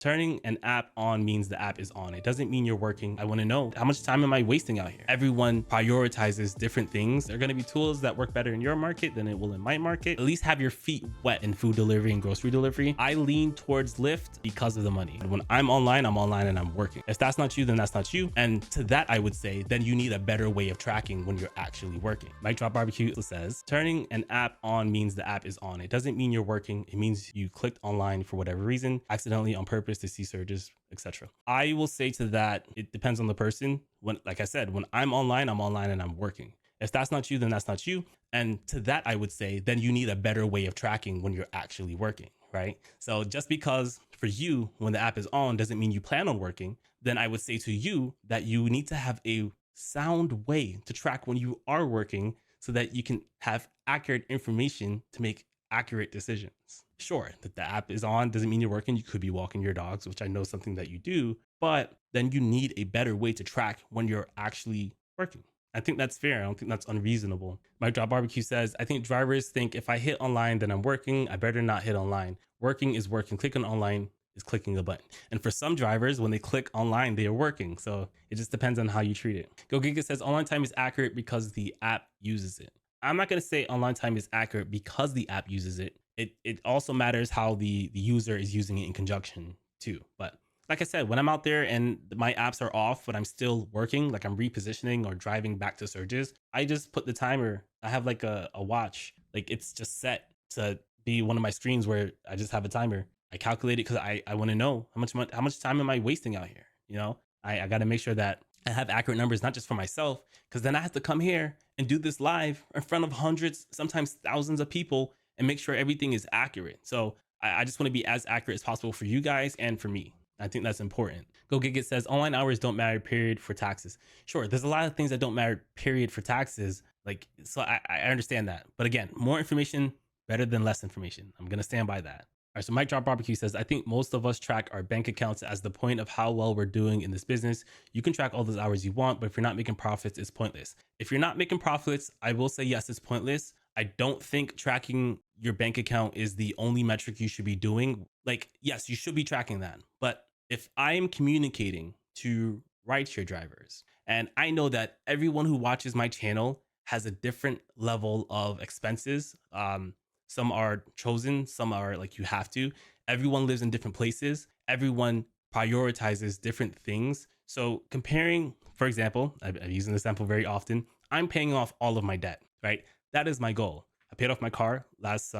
Turning an app on means the app is on. It doesn't mean you're working. I want to know, how much time am I wasting out here? Everyone prioritizes different things. There are going to be tools that work better in your market than it will in my market. At least have your feet wet in food delivery and grocery delivery. I lean towards Lyft because of the money. And when I'm online and I'm working. If that's not you, then that's not you. And to that, I would say, then you need a better way of tracking when you're actually working. Mike Drop Barbecue says, turning an app on means the app is on. It doesn't mean you're working. It means you clicked online for whatever reason, accidentally, on purpose, to see surges, etc. I will say to that, it depends on the person. When, like I said, when I'm online and I'm working. If that's not you, then that's not you. And to that, I would say, then you need a better way of tracking when you're actually working, right? So just because for you, when the app is on, doesn't mean you plan on working, then I would say to you that you need to have a sound way to track when you are working so that you can have accurate information to make accurate decisions. Sure, that the app is on doesn't mean you're working. You could be walking your dogs, which I know is something that you do, but then you need a better way to track when you're actually working. I think that's fair. I don't think that's unreasonable. Mike Drop Barbecue says, I think drivers think if I hit online, then I'm working. I better not hit online. Working is working. Clicking online is clicking a button. And for some drivers, when they click online, they are working. So it just depends on how you treat it. Go Giga says, online time is accurate because the app uses it. I'm not going to say online time is accurate because the app uses it. It also matters how the user is using it in conjunction too. But like I said, when I'm out there and my apps are off, but I'm still working, like I'm repositioning or driving back to surges, I just put the timer. I have like a watch, like it's just set to be one of my screens where I just have a timer. I calculate it because I want to know how much time am I wasting out here? You know, I got to make sure that I have accurate numbers, not just for myself, because then I have to come here and do this live in front of hundreds, sometimes thousands of people and make sure everything is accurate. So I just want to be as accurate as possible for you guys and for me. I think that's important. Go Gigit says, online hours don't matter, period, for taxes. Sure, there's a lot of things that don't matter, period, for taxes. Like, so I understand that. But again, more information, better than less information. I'm going to stand by that. All right, so Mike Drop Barbecue says, I think most of us track our bank accounts as the point of how well we're doing in this business. You can track all those hours you want, but if you're not making profits, it's pointless. If you're not making profits, I will say, yes, it's pointless. I don't think tracking your bank account is the only metric you should be doing. Like, yes, you should be tracking that. But if I am communicating to rideshare drivers, and I know that everyone who watches my channel has a different level of expenses, some are chosen, some are like you have to. Everyone lives in different places. Everyone prioritizes different things. So comparing, for example, I'm using this example very often. I'm paying off all of my debt, right? That is my goal. I paid off my car last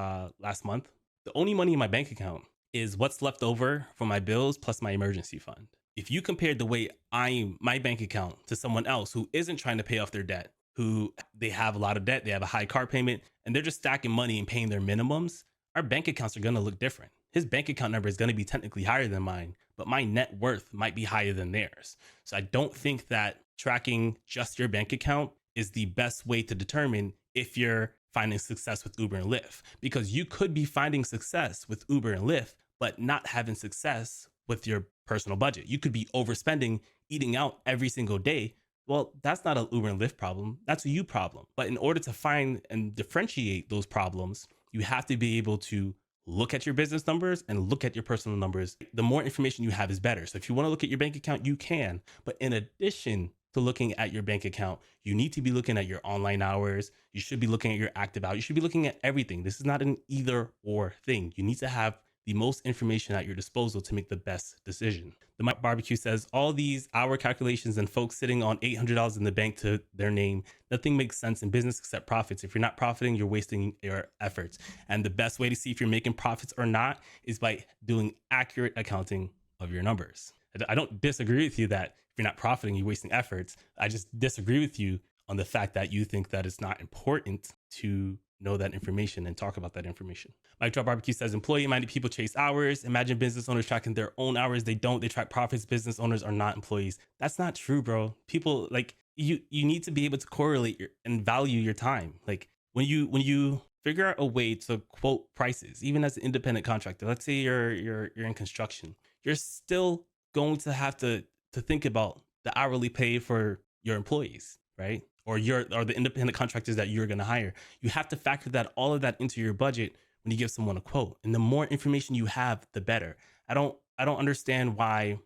month. The only money in my bank account is what's left over for my bills plus my emergency fund. If you compared the way my bank account to someone else who isn't trying to pay off their debt, who they have a lot of debt, they have a high car payment, and they're just stacking money and paying their minimums, our bank accounts are going to look different. His bank account number is going to be technically higher than mine, but my net worth might be higher than theirs. So I don't think that tracking just your bank account is the best way to determine if you're finding success with Uber and Lyft, because you could be finding success with Uber and Lyft, but not having success with your personal budget. You could be overspending, eating out every single day. Well, that's not an Uber and Lyft problem. That's a you problem. But in order to find and differentiate those problems, you have to be able to look at your business numbers and look at your personal numbers. The more information you have is better. So if you want to look at your bank account, you can. But in addition to looking at your bank account, you need to be looking at your online hours. You should be looking at your active hours. You should be looking at everything. This is not an either or thing. You need to have the most information at your disposal to make the best decision. The Mike Barbecue says, all these hour calculations and folks sitting on $800 in the bank to their name, nothing makes sense in business except profits. If you're not profiting, you're wasting your efforts. And the best way to see if you're making profits or not is by doing accurate accounting of your numbers. I don't disagree with you that if you're not profiting, you're wasting efforts. I just disagree with you on the fact that you think that it's not important to know that information and talk about that information. Mike Drop Barbecue says, employee-minded people chase hours. Imagine business owners tracking their own hours. They don't. They track profits. Business owners are not employees. That's not true, bro. People, like, you need to be able to correlate and value your time. Like, when you figure out a way to quote prices, even as an independent contractor, let's say you're in construction, you're still going to have to think about the hourly pay for your employees, right? Or the independent contractors that you're going to hire. You have to factor all of that into your budget when you give someone a quote. And the more information you have, the better. I don't I don't understand why,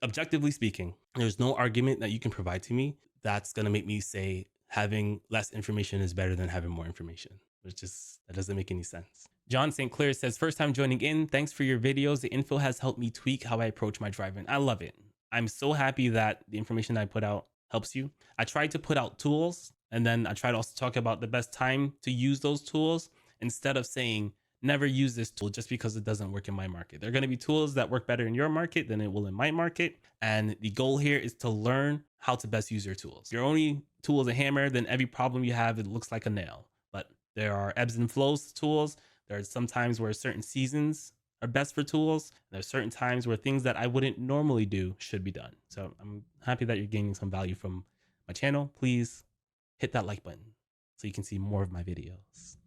objectively speaking, there's no argument that you can provide to me that's going to make me say having less information is better than having more information. That doesn't make any sense. John St. Clair says, first time joining in. Thanks for your videos. The info has helped me tweak how I approach my driving. I love it. I'm so happy that the information I put out helps you. I tried to put out tools, and then I tried to also talk about the best time to use those tools instead of saying, never use this tool just because it doesn't work in my market. There are going to be tools that work better in your market than it will in my market. And the goal here is to learn how to best use your tools. If your only tool is a hammer, then every problem you have, it looks like a nail. But there are ebbs and flows to tools. There are some times where certain seasons are best for tools. There's certain times where things that I wouldn't normally do should be done. So I'm happy that you're gaining some value from my channel. Please hit that like button so you can see more of my videos.